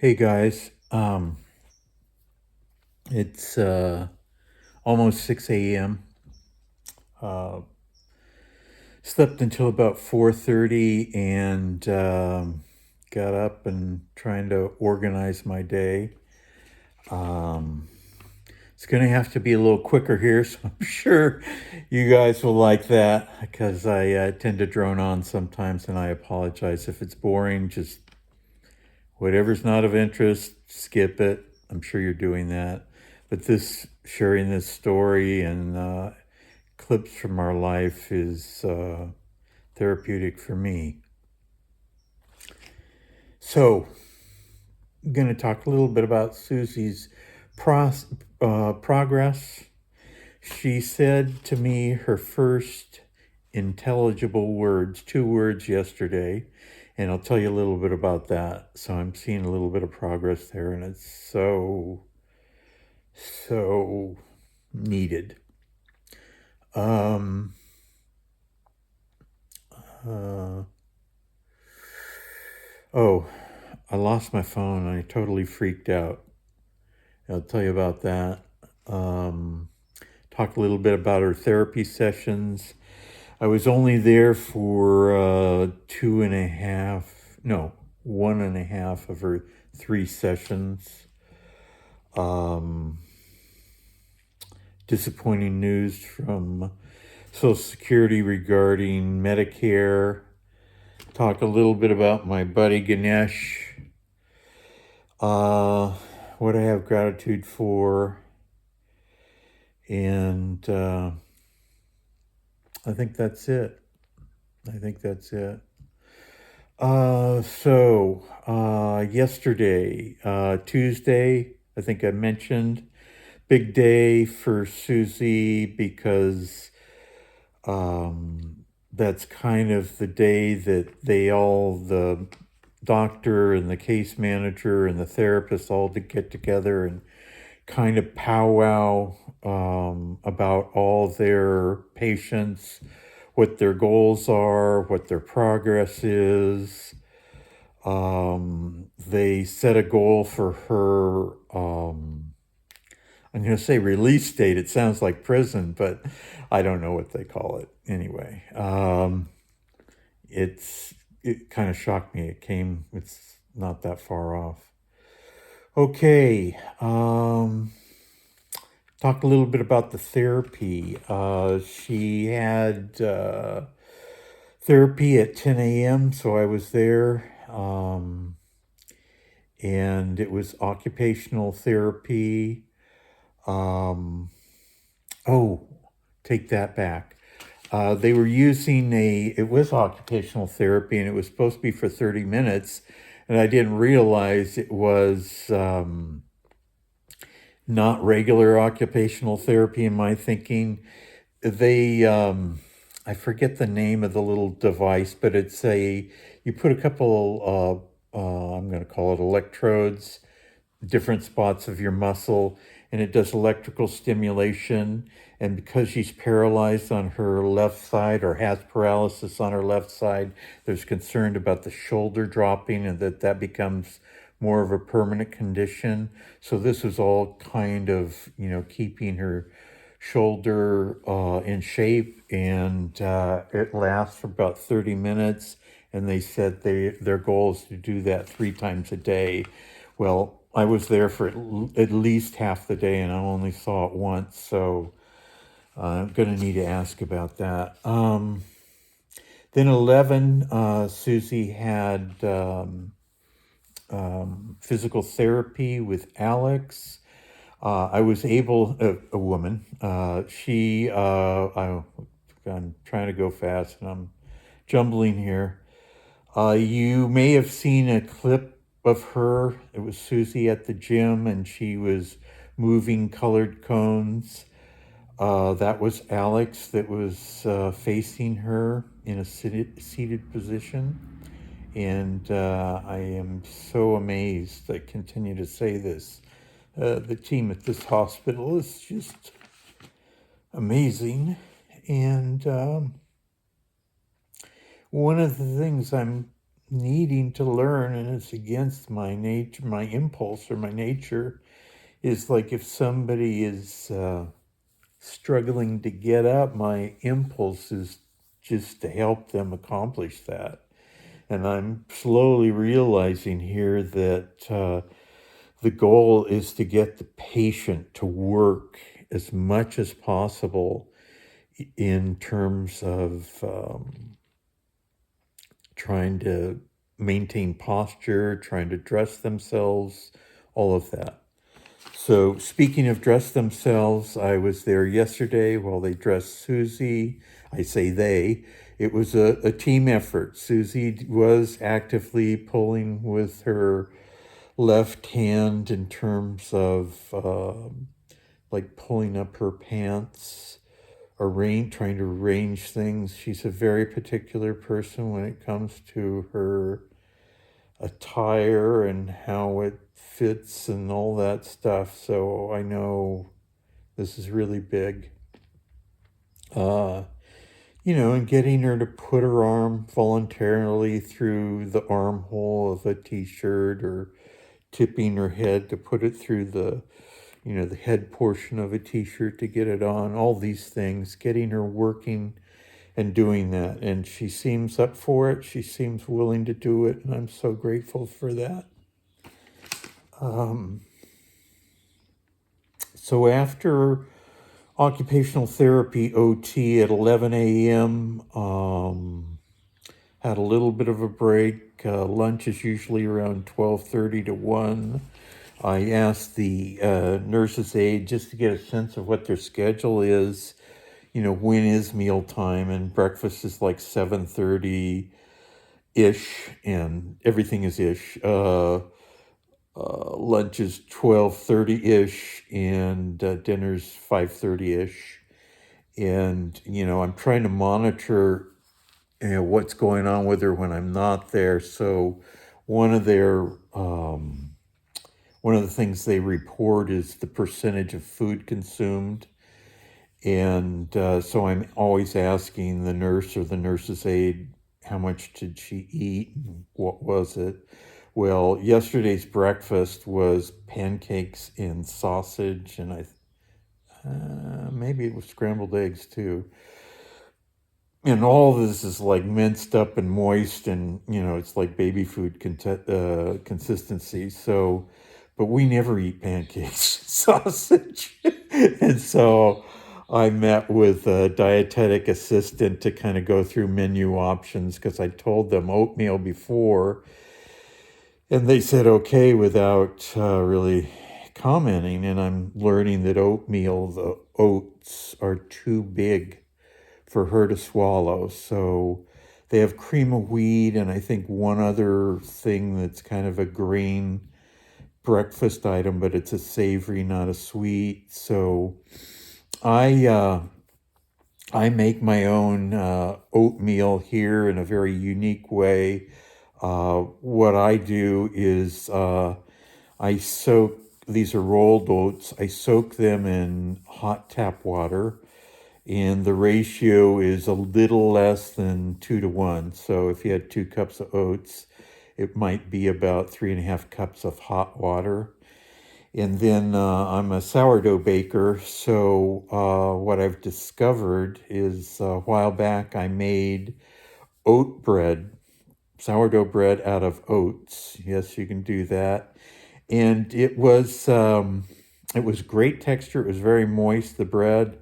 Hey guys, it's almost 6 a.m. Uh, Slept until about 4:30 and got up and trying to organize my day. Um, it's going to have to be a little quicker here, so I'm sure you guys will like that because I tend to drone on sometimes, and I apologize if it's boring. Just whatever's not of interest, skip it. I'm sure you're doing that. But this sharing this story and clips from our life is therapeutic for me. So, I'm going to talk a little bit about Suzy's progress. She said to me her first intelligible words, 2 words yesterday, and I'll tell you a little bit about that. So I'm seeing a little bit of progress there, and it's so needed. Um, uh, oh, I lost my phone. I totally freaked out. I'll tell you about that. Um, Talk a little bit about her therapy sessions. I was only there for two and a half, no, 1.5 of her 3 sessions. Um, Disappointing news from Social Security regarding Medicare. Talk a little bit about my buddy Ganesh. What I have gratitude for. And I think that's it. I think that's it. Yesterday, Tuesday, I think I mentioned, big day for Suzy because that's kind of the day that the doctor and the case manager and the therapist all to get together and kind of powwow about all their patients, what their goals are, what their progress is. They set a goal for her, I'm going to say release date. It sounds like prison, but I don't know what they call it. Anyway, it kind of shocked me. It's not that far off. Okay. Talk a little bit about the therapy. She had therapy at 10 a.m., so I was there. And it was occupational therapy. Um, oh, take that back. They were using it was occupational therapy, and it was supposed to be for 30 minutes. And I didn't realize it was not regular occupational therapy in my thinking. I forget the name of the little device, but you put a couple, I'm going to call it electrodes, different spots of your muscle, and it does electrical stimulation. And because she's paralyzed on her left side or has paralysis on her left side, there's concern about the shoulder dropping and that becomes more of a permanent condition. So this was all kind of, keeping her shoulder in shape, and it lasts for about 30 minutes. And they said their goal is to do that 3 times a day. Well, I was there for at least half the day, and I only saw it once, so I'm going to need to ask about that. Then 11, Susie had physical therapy with Alex. I was able, a woman, I'm trying to go fast and I'm jumbling here. You may have seen a clip of her. It was Susie at the gym, and she was moving colored cones. That was Alex that was facing her in a seated position. And I am so amazed. I continue to say this. The team at this hospital is just amazing. And one of the things I'm needing to learn, and it's against my nature, my impulse or my nature, is like if somebody is struggling to get up, my impulse is just to help them accomplish that. And I'm slowly realizing here that the goal is to get the patient to work as much as possible in terms of trying to maintain posture, trying to dress themselves, all of that. So, speaking of dress themselves, I was there yesterday while they dressed Suzy. I say they. It was a team effort. Suzy was actively pulling with her left hand in terms of like pulling up her pants, trying to arrange things. She's a very particular person when it comes to her attire and how it fits and all that stuff. So I know this is really big. Uh, and getting her to put her arm voluntarily through the armhole of a t-shirt, or tipping her head to put it through the head portion of a t-shirt to get it on, all these things, getting her working and doing that. And she seems up for it. She seems willing to do it. And I'm so grateful for that. So after occupational therapy OT at 11 a.m., had a little bit of a break. Lunch is usually around 12:30 to 1. I asked the nurse's aide just to get a sense of what their schedule is. When is mealtime, and breakfast is like 7:30 ish, and everything is ish. Lunch is 12:30 ish, and dinner's 5:30 ish. And I'm trying to monitor what's going on with her when I'm not there. So one of their one of the things they report is the percentage of food consumed. And so I'm always asking the nurse or the nurse's aide, how much did she eat? What was it? Well, yesterday's breakfast was pancakes and sausage, and maybe it was scrambled eggs too. And all this is like minced up and moist, and it's like baby food consistency. So, but we never eat pancakes, sausage, and so I met with a dietetic assistant to kind of go through menu options, because I told them oatmeal before, and they said okay without really commenting. And I'm learning that oatmeal, the oats, are too big for her to swallow. So they have cream of wheat, and I think one other thing that's kind of a grain breakfast item, but it's a savory, not a sweet. So I make my own oatmeal here in a very unique way. What I do is I soak, these are rolled oats, I soak them in hot tap water, and the ratio is a little less than 2 to 1. So if you had 2 cups of oats, it might be about 3.5 cups of hot water. And then I'm a sourdough baker, so what I've discovered is a while back I made oat bread, sourdough bread out of oats. Yes, you can do that. And it was great texture. It was very moist, the bread,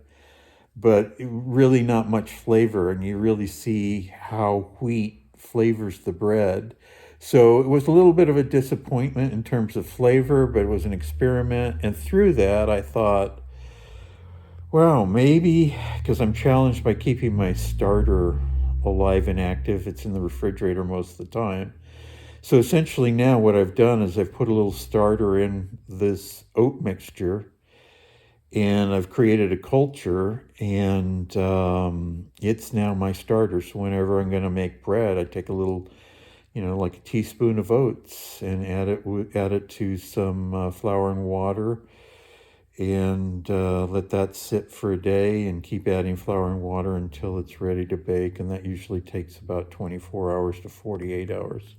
but really not much flavor, and you really see how wheat flavors the bread. So it was a little bit of a disappointment in terms of flavor, but it was an experiment. And through that, I thought, well, maybe, because I'm challenged by keeping my starter alive and active, it's in the refrigerator most of the time. So essentially now what I've done is I've put a little starter in this oat mixture, and I've created a culture, and it's now my starter. So whenever I'm going to make bread, I take a little, like a teaspoon of oats, and add it to some flour and water, and let that sit for a day and keep adding flour and water until it's ready to bake. And that usually takes about 24 hours to 48 hours.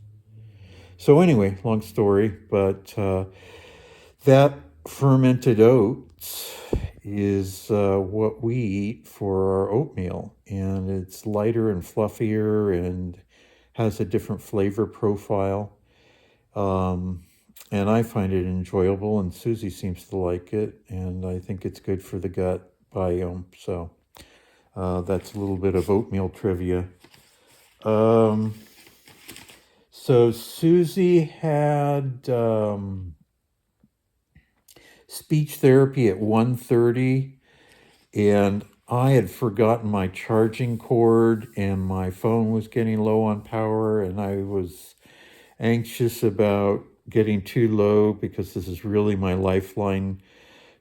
So, anyway, long story, but that fermented oats is what we eat for our oatmeal. And it's lighter and fluffier and has a different flavor profile. Um, and I find it enjoyable, and Susie seems to like it, and I think it's good for the gut biome. So that's a little bit of oatmeal trivia. Um, so Susie had speech therapy at 1:30, and I had forgotten my charging cord, and my phone was getting low on power, and I was anxious about getting too low because this is really my lifeline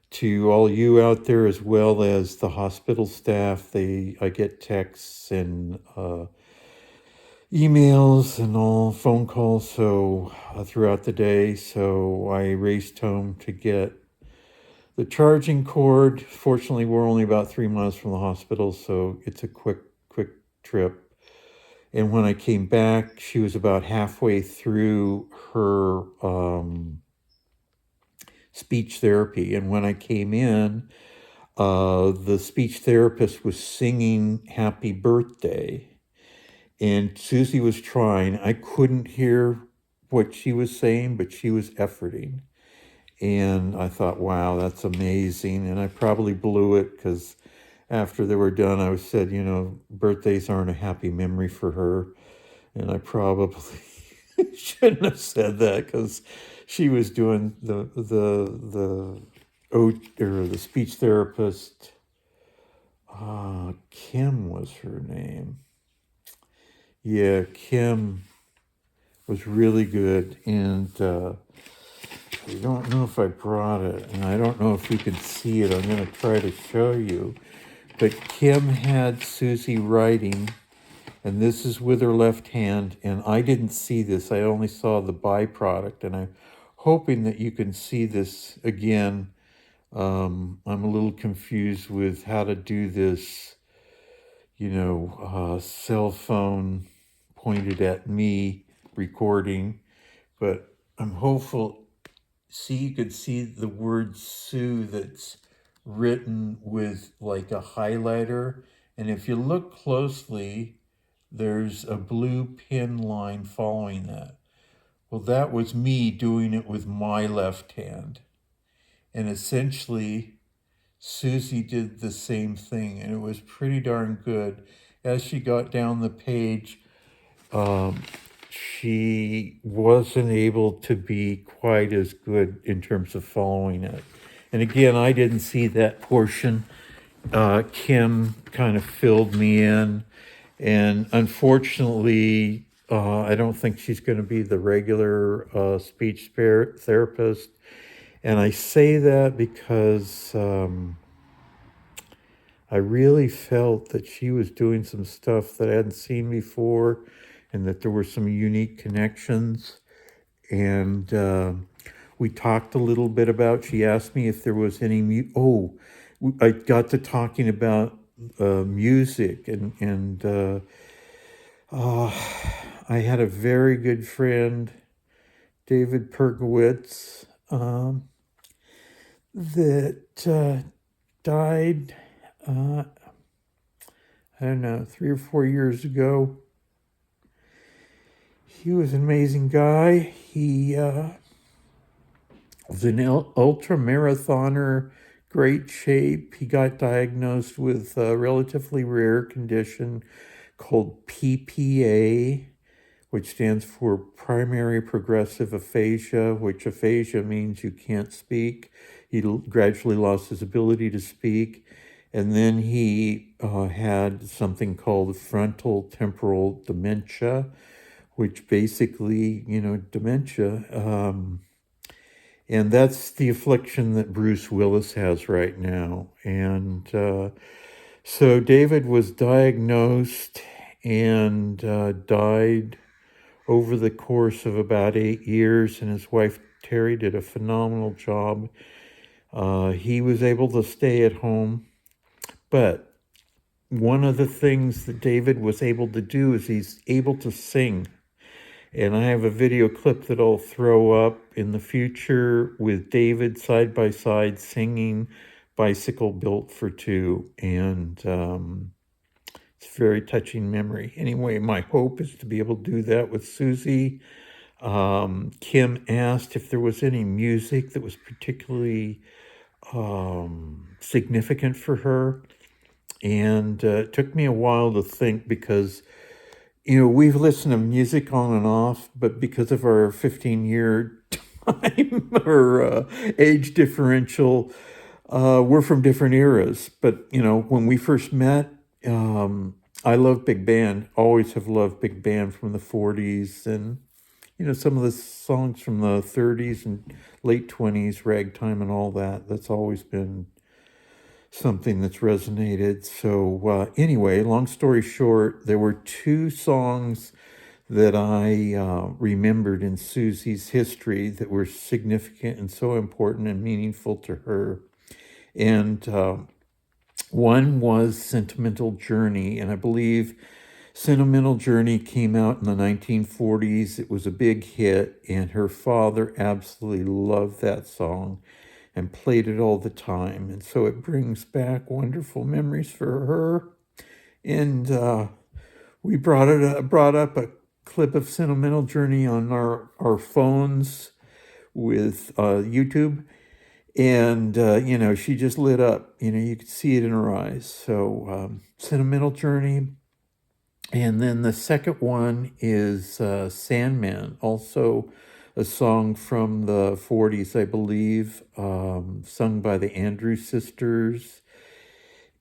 to all you out there as well as the hospital staff. I get texts and emails and all phone calls throughout the day. So I raced home to get the charging cord. Fortunately, we're only about 3 miles from the hospital, so it's a quick trip. And when I came back, she was about halfway through her speech therapy. And when I came in, the speech therapist was singing Happy Birthday. And Susie was trying. I couldn't hear what she was saying, but she was efforting. And I thought, wow, that's amazing. And I probably blew it because after they were done, I said, birthdays aren't a happy memory for her. And I probably shouldn't have said that because she was doing the speech therapist. Kim was her name. Yeah, Kim was really good, and I don't know if I brought it, and I don't know if you can see it. I'm going to try to show you. But Kim had Susie writing, and this is with her left hand, and I didn't see this. I only saw the byproduct, and I'm hoping that you can see this again. I'm a little confused with how to do this, cell phone pointed at me recording, but I'm hopeful. See, you could see the word Sue that's written with like a highlighter. And if you look closely, there's a blue pin line following that. Well, that was me doing it with my left hand. And essentially, Susie did the same thing, and it was pretty darn good. As she got down the page, um, she wasn't able to be quite as good in terms of following it. And again, I didn't see that portion. Kim kind of filled me in. And unfortunately, I don't think she's going to be the regular speech therapist. And I say that because I really felt that she was doing some stuff that I hadn't seen before and that there were some unique connections. And we talked a little bit about, she asked me if there was any, I got to talking about music and I had a very good friend, David Perkowitz, that died, I don't know, 3 or 4 years ago. He was an amazing guy. He was an ultra marathoner, great shape. He got diagnosed with a relatively rare condition called PPA, which stands for primary progressive aphasia, which aphasia means you can't speak. He gradually lost his ability to speak. And then he had something called frontal temporal dementia, which basically, dementia. And that's the affliction that Bruce Willis has right now. And so David was diagnosed and died over the course of about 8 years, and his wife Terry did a phenomenal job He was able to stay at home, but one of the things that David was able to do is he's able to sing. And I have a video clip that I'll throw up in the future with David side by side singing Bicycle Built for Two. And it's a very touching memory. Anyway, my hope is to be able to do that with Suzy. Kim asked if there was any music that was particularly significant for her. And it took me a while to think because, we've listened to music on and off, but because of our 15-year time or age differential, we're from different eras. But, when we first met, I love big band, always have loved big band from the 40s and, some of the songs from the 30s and late 20s, ragtime and all that. That's always been something that's resonated. So anyway, long story short, there were two songs that I remembered in Suzy's history that were significant and so important and meaningful to her. And one was Sentimental Journey, and I believe Sentimental Journey came out in the 1940s. It was a big hit, and her father absolutely loved that song and played it all the time. And so it brings back wonderful memories for her. And we brought up a clip of Sentimental Journey on our phones with YouTube. And, she just lit up. You could see it in her eyes. So Sentimental Journey. And then the second one is Sandman, also a song from the 40s, I believe, sung by the Andrews Sisters.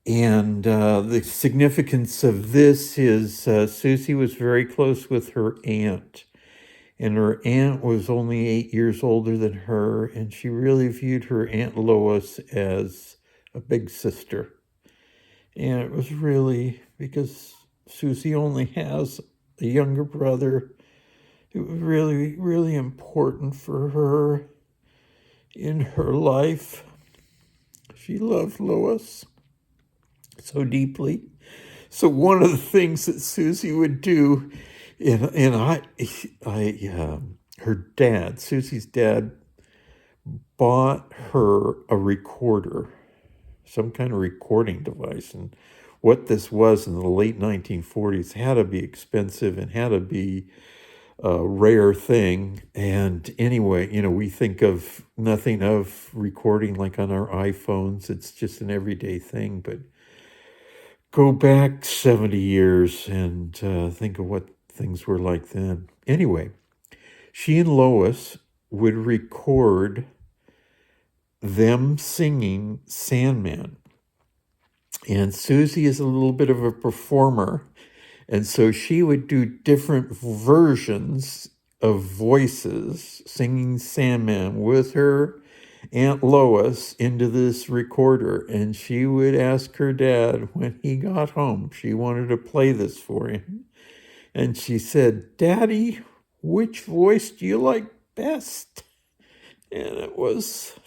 And the significance of this is Suzy was very close with her aunt. And her aunt was only 8 years older than her, and she really viewed her Aunt Lois as a big sister. And it was really because Suzy only has a younger brother. It was really, really important for her in her life. She loved Lois so deeply. So one of the things that Suzy would do, her dad, Suzy's dad, bought her a recorder, some kind of recording device. And what this was in the late 1940s had to be expensive and had to be a rare thing. And anyway, we think of nothing of recording like on our iPhones. It's just an everyday thing. But go back 70 years and think of what things were like then. Anyway, she and Lois would record them singing Sandman. And Suzy is a little bit of a performer. And so she would do different versions of voices singing Sandman with her Aunt Lois into this recorder. And she would ask her dad when he got home, she wanted to play this for him. And she said, "Daddy, which voice do you like best?" And it was,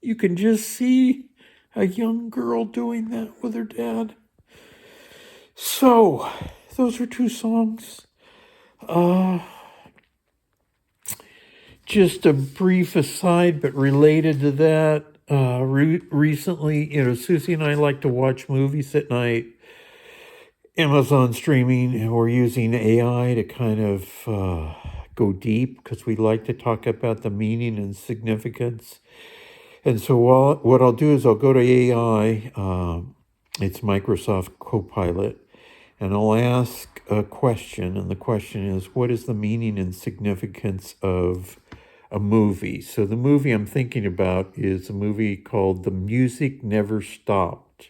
you can just see a young girl doing that with her dad. So, those are two songs. Just a brief aside, but related to that, recently, Suzy and I like to watch movies at night. Amazon streaming, and we're using AI to kind of go deep because we like to talk about the meaning and significance. And so what I'll do is I'll go to AI, it's Microsoft Copilot, and I'll ask a question. And the question is, what is the meaning and significance of a movie? So the movie I'm thinking about is a movie called The Music Never Stopped.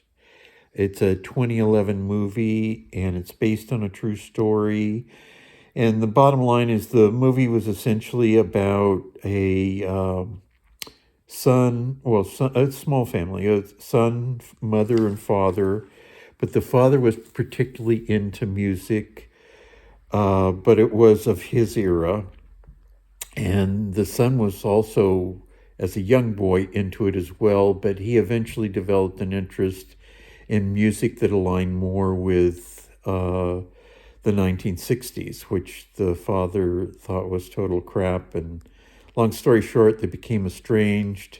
It's a 2011 movie, and it's based on a true story. And the bottom line is the movie was essentially about a a small family, a son, mother, and father. But the father was particularly into music, but it was of his era. And the son was also as a young boy into it as well, but he eventually developed an interest in music that aligned more with the 1960s, which the father thought was total crap. And long story short, they became estranged.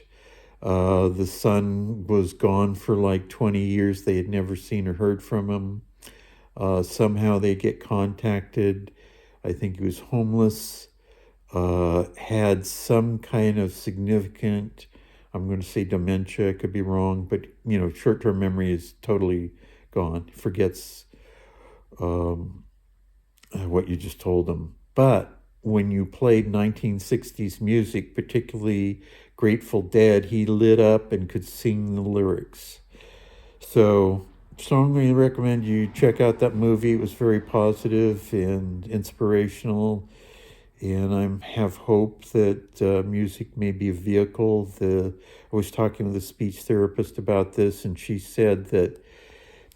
The son was gone for like 20 years. They had never seen or heard from him. Somehow they get contacted. I think he was homeless, had some kind of significant, I'm going to say dementia, I could be wrong, but short term memory is totally gone. Forgets what you just told him. But when you played 1960s music, particularly Grateful Dead, he lit up and could sing the lyrics. So, strongly recommend you check out that movie. It was very positive and inspirational, and I have hope that music may be a vehicle. I was talking to the speech therapist about this, and she said that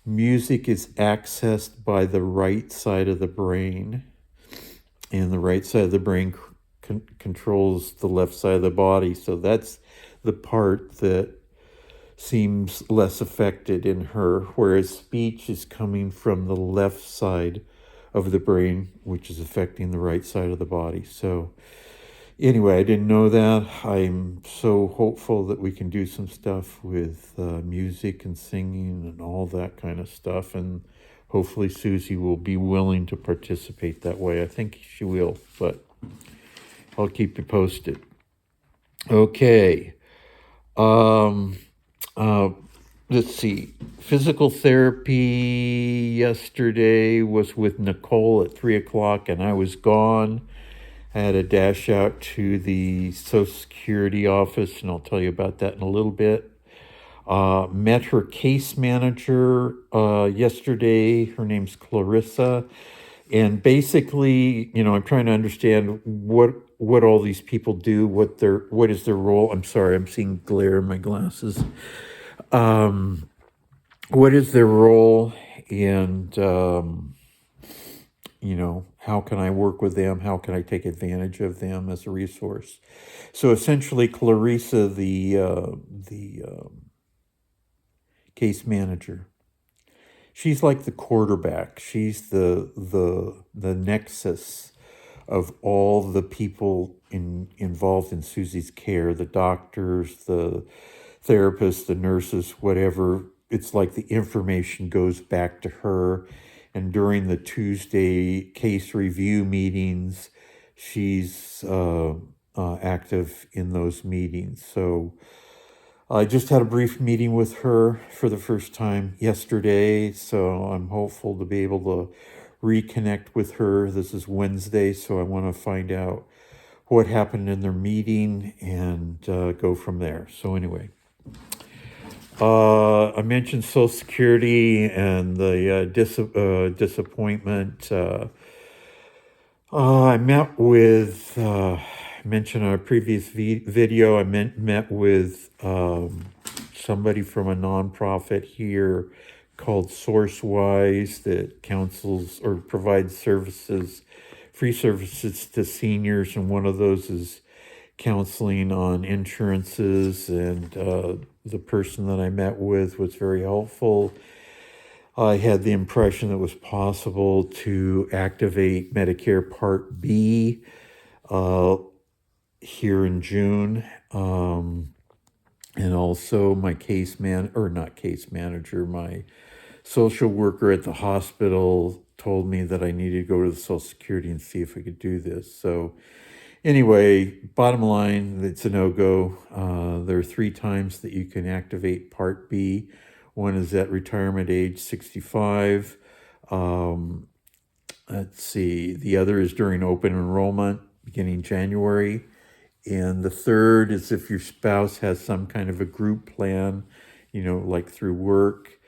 music is accessed by the right side of the brain, and the right side of the brain controls the left side of the body. So that's the part that seems less affected in her, whereas speech is coming from the left side of the brain, which is affecting the right side of the body. So anyway, I didn't know that. I'm so hopeful that we can do some stuff with music and singing and all that kind of stuff. And hopefully Suzy will be willing to participate that way. I think she will, but I'll keep you posted. Okay. Let's see. Physical therapy yesterday was with Nicole at 3 o'clock, and I was gone. I had to dash out to the Social Security office, and I'll tell you about that in a little bit. Met her case manager yesterday. Her name's Clarissa. And basically, I'm trying to understand what all these people do, what is their role. I'm sorry, I'm seeing glare in my glasses. What is their role, and how can I work with them? How can I take advantage of them as a resource? So essentially, Clarissa, the case manager, she's like the quarterback. She's the nexus of all the people involved in Suzy's care, the doctors, the therapists, the nurses, whatever. It's like the information goes back to her. And during the Tuesday case review meetings, she's active in those meetings. So I just had a brief meeting with her for the first time yesterday, so I'm hopeful to be able to reconnect with her. This is Wednesday, so I want to find out what happened in their meeting and go from there. So anyway, I mentioned Social Security and the disappointment. I met with, mentioned on a previous video, I met with somebody from a nonprofit here called SourceWise that counsels or provides services, free services to seniors, and one of those is counseling on insurances. And the person that I met with was very helpful. I had the impression that it was possible to activate Medicare Part B here in June. And also my my social worker at the hospital told me that I needed to go to the Social Security and see if I could do this. So anyway, bottom line, it's a no-go. There are 3 times that you can activate Part B. One is at retirement age 65. Let's see. The other is during open enrollment, beginning January. And the third is if your spouse has some kind of a group plan, like through work,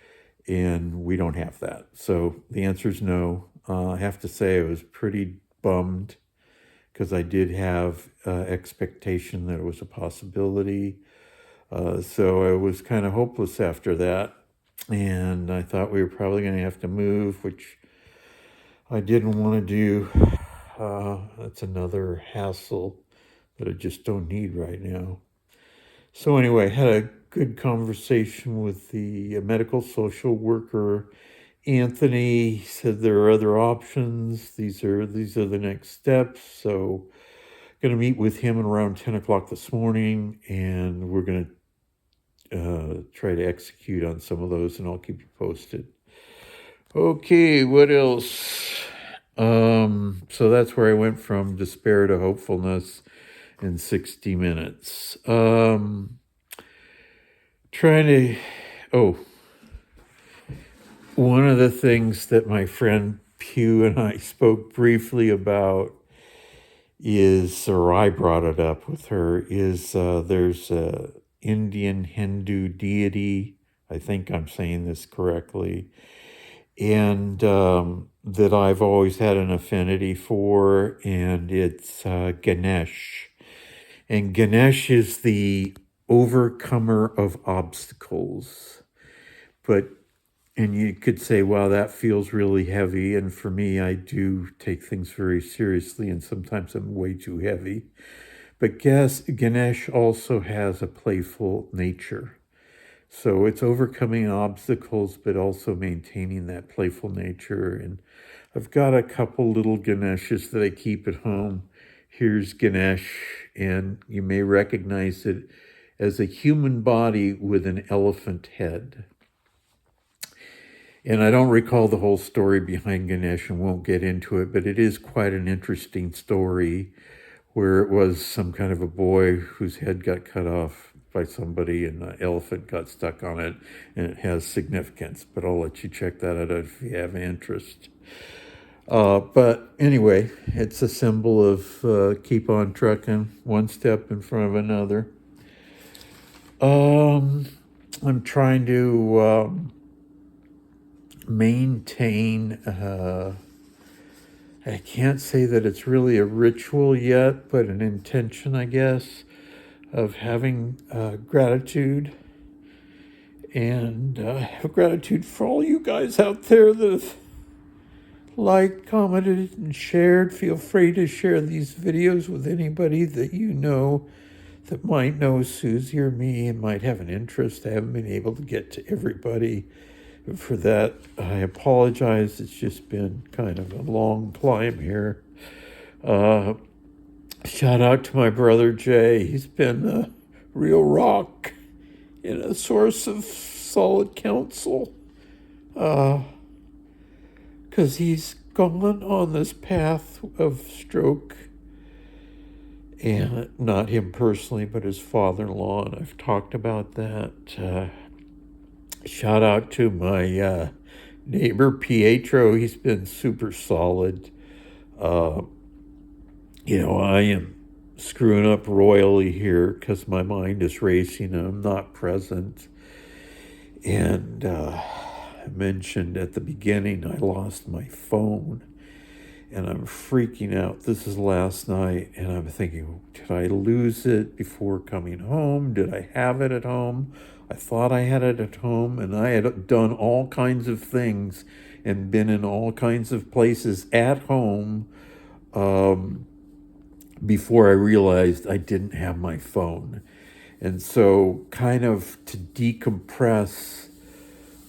and we don't have that. So the answer is no. I have to say I was pretty bummed because I did have expectation that it was a possibility. So I was kind of hopeless after that. And I thought we were probably going to have to move, which I didn't want to do. That's another hassle that I just don't need right now. So anyway, had a good conversation with the medical social worker Anthony. He said there are other options. These are the next steps. So going to meet with him at around 10 o'clock this morning, and we're going to try to execute on some of those, and I'll keep you posted. Okay, what else? So that's where I went from despair to hopefulness in 60 minutes. Trying to, oh, one of the things that my friend Pew and I spoke briefly about is, or I brought it up with her, is there's a Indian Hindu deity, I think I'm saying this correctly, and that I've always had an affinity for, and it's Ganesh. And Ganesh is the overcomer of obstacles. But, and you could say, wow, that feels really heavy. And for me, I do take things very seriously, and sometimes I'm way too heavy. But Ganesh also has a playful nature. So it's overcoming obstacles, but also maintaining that playful nature. And I've got a couple little Ganeshas that I keep at home. Here's Ganesh, and you may recognize it as a human body with an elephant head. And I don't recall the whole story behind Ganesh and won't get into it, but it is quite an interesting story where it was some kind of a boy whose head got cut off by somebody and the elephant got stuck on it, and it has significance. But I'll let you check that out if you have interest. But anyway, it's a symbol of keep on trucking, one step in front of another. I'm trying to maintain, I can't say that it's really a ritual yet, but an intention, I guess, of having gratitude. And have gratitude for all you guys out there that have liked, commented, and shared. Feel free to share these videos with anybody that you know that might know Suzy or me and might have an interest. I haven't been able to get to everybody. For that, I apologize. It's just been kind of a long climb here. Shout out to my brother Jay. He's been a real rock and a source of solid counsel. Because he's gone on this path of stroke, and not him personally, but his father-in-law, and I've talked about that. Shout out to my neighbor Pietro. He's been super solid. I am screwing up royally here because my mind is racing and I'm not present. And I mentioned at the beginning I lost my phone, and I'm freaking out. This is last night, and I'm thinking, did I lose it before coming home? Did I have it at home? I thought I had it at home, and I had done all kinds of things and been in all kinds of places at home before I realized I didn't have my phone. And so kind of to decompress,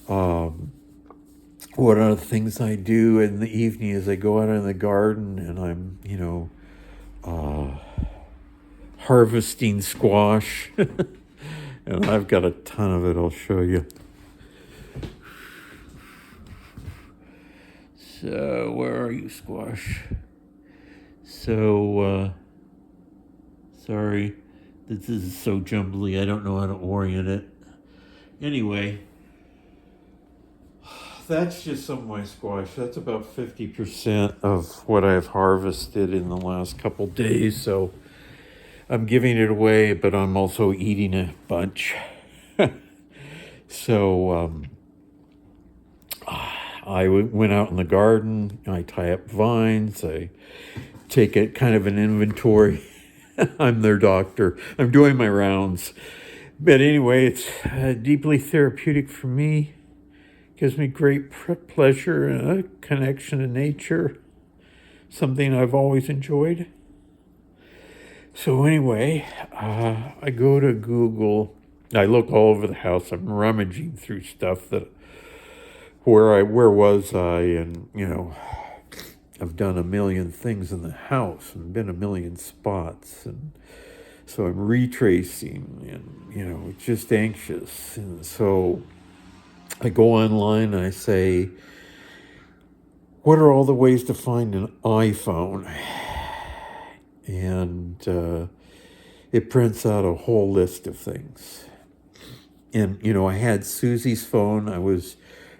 one of the things I do in the evening is I go out in the garden and I'm, harvesting squash. And I've got a ton of it, I'll show you. So, where are you, squash? So, sorry, this is so jumbly, I don't know how to orient it. Anyway, that's just some of my squash. That's about 50% of what I've harvested in the last couple days. So I'm giving it away, but I'm also eating a bunch. So I went out in the garden. I tie up vines. I take a kind of an inventory. I'm their doctor. I'm doing my rounds. But anyway, it's deeply therapeutic for me. Gives me great pleasure and a connection to nature, something I've always enjoyed. So anyway, I go to Google. I look all over the house. I'm rummaging through stuff that where was I, and I've done a million things in the house and been a million spots, and so I'm retracing, and just anxious, and so I go online and I say, what are all the ways to find an iPhone? And it prints out a whole list of things. And, I had Suzy's phone. I was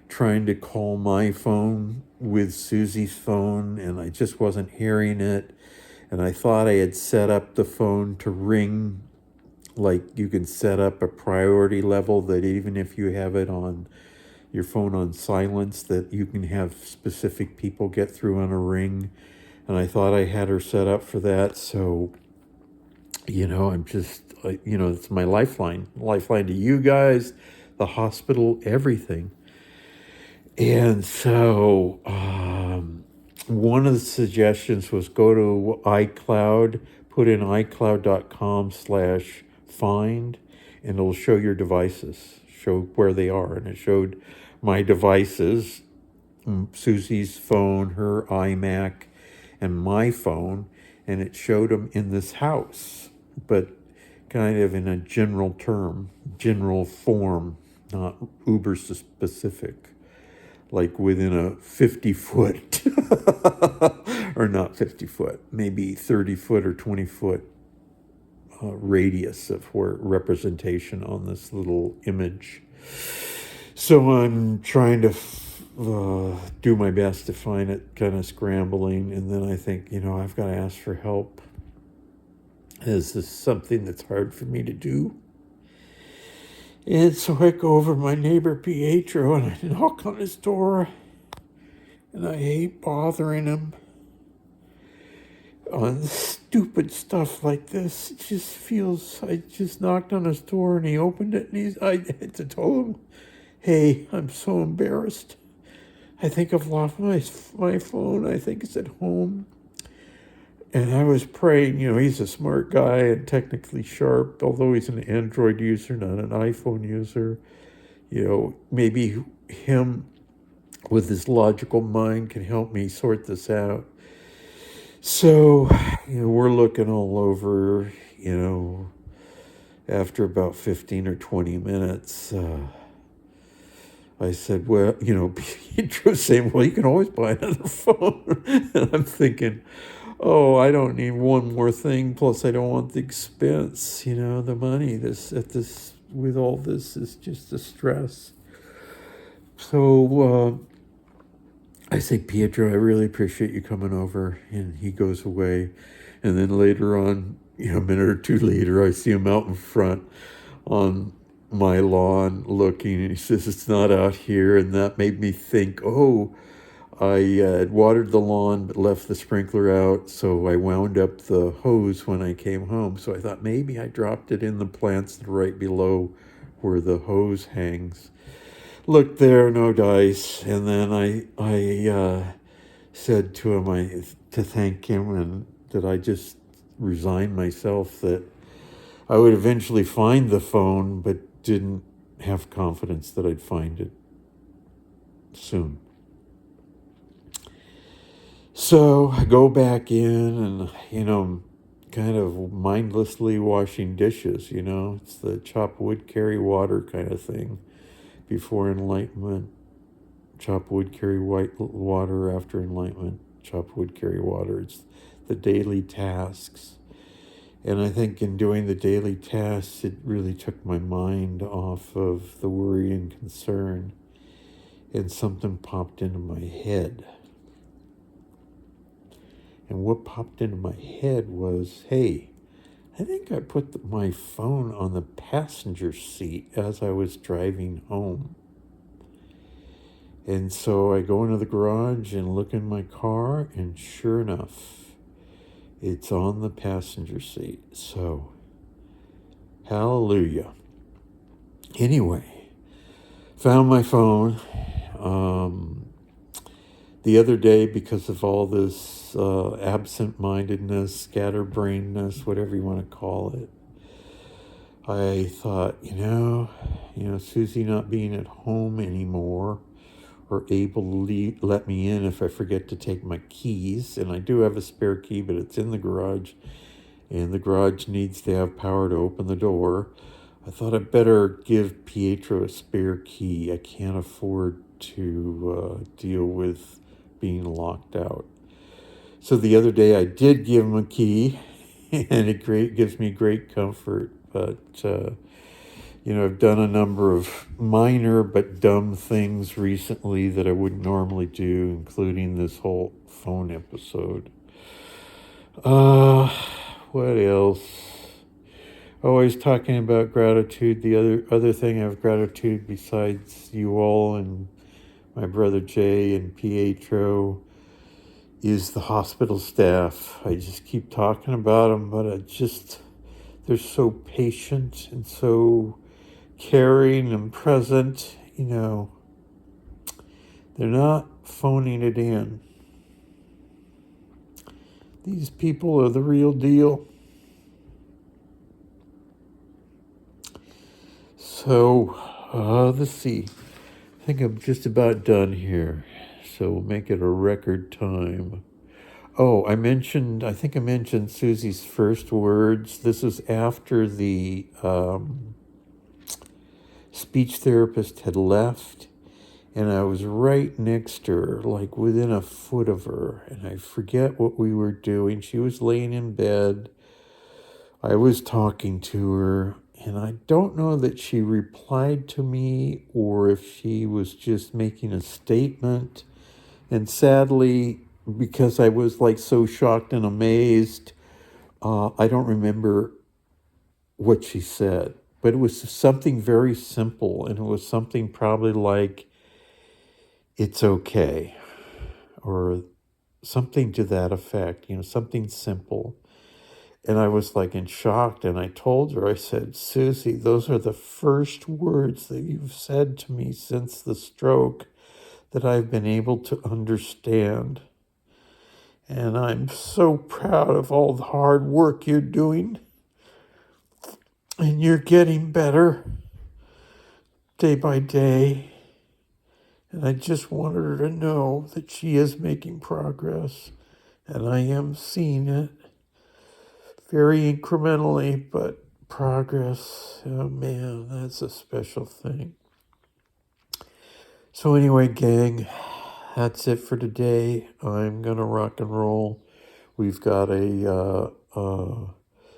trying to call my phone with Suzy's phone, and I just wasn't hearing it. And I thought I had set up the phone to ring, like you can set up a priority level that even if you have it on your phone on silence, that you can have specific people get through on a ring. And I thought I had her set up for that. So, I'm just, it's my lifeline to you guys, the hospital, everything. And so, one of the suggestions was go to iCloud, put in iCloud.com/find, and it'll show your devices, show where they are. And it showed my devices, Susie's phone, her iMac, and my phone, and it showed them in this house, but kind of in a general form, not uber specific, like within a 50-foot, or not 50-foot, maybe 30-foot or 20-foot radius of where representation on this little image. So I'm trying to do my best to find it, kind of scrambling, and then I think, I've got to ask for help. Is this something that's hard for me to do? And so I go over to my neighbor Pietro and I knock on his door, and I hate bothering him on stupid stuff like this. It just feels, I just knocked on his door and he opened it, and I had to tell him, hey, I'm so embarrassed. I think I've lost my phone. I think it's at home. And I was praying, he's a smart guy and technically sharp, although he's an Android user, not an iPhone user. Maybe him with his logical mind can help me sort this out. So, we're looking all over, after about 15 or 20 minutes, I said, well, Pietro's saying, well, you can always buy another phone. And I'm thinking, oh, I don't need one more thing. Plus, I don't want the expense, the money. With all this is just a stress. So I say, Pietro, I really appreciate you coming over. And he goes away. And then later on, a minute or two later, I see him out in front on my lawn looking, and he says, it's not out here. And that made me think, oh, I had watered the lawn but left the sprinkler out, so I wound up the hose when I came home. So I thought maybe I dropped it in the plants right below where the hose hangs. Look there, no dice. And then I said to him to thank him, and that I just resigned myself that I would eventually find the phone, but didn't have confidence that I'd find it soon. So I go back in and, kind of mindlessly washing dishes, It's the chop wood, carry water kind of thing. Before enlightenment, chop wood, carry water. After enlightenment, chop wood, carry water. It's the daily tasks. And I think in doing the daily tasks, it really took my mind off of the worry and concern. And something popped into my head. And what popped into my head was, hey, I think I put my phone on the passenger seat as I was driving home. And so I go into the garage and look in my car, and sure enough, it's on the passenger seat. So, hallelujah. Anyway, found my phone. the other day, because of all this absent-mindedness, scatterbrainedness, whatever you want to call it, I thought, Suzy not being at home anymore or able to let me in if I forget to take my keys, and I do have a spare key, but it's in the garage, and the garage needs to have power to open the door. I thought I'd better give Pietro a spare key. I can't afford to deal with being locked out. So the other day I did give him a key, and it gives me great comfort. But, I've done a number of minor but dumb things recently that I wouldn't normally do, including this whole phone episode. What else? Always talking about gratitude. The other thing I have gratitude besides you all and my brother Jay and Pietro is the hospital staff. I just keep talking about them, but they're so patient and so caring and present. They're not phoning it in. These people are the real deal. So, let's see. I think I'm just about done here. So we'll make it a record time. Oh, I think I mentioned Suzy's first words. This is after the speech therapist had left, and I was right next to her, like within a foot of her, and I forget what we were doing. She was laying in bed. I was talking to her, and I don't know that she replied to me or if she was just making a statement. And sadly, because I was like so shocked and amazed, I don't remember what she said. But it was something very simple, and it was something probably like, "It's okay," or something to that effect, something simple. And I was like in shock, and I told her, I said, "Suzy, those are the first words that you've said to me since the stroke that I've been able to understand. And I'm so proud of all the hard work you're doing. And you're getting better day by day. And I just wanted her to know that she is making progress. And I am seeing it very incrementally, but progress, oh man, that's a special thing." So anyway, gang, that's it for today. I'm going to rock and roll. We've got a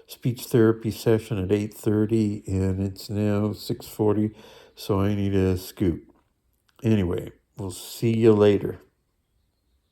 speech therapy session at 8:30, and it's now 6:40, so I need to scoot. Anyway, we'll see you later.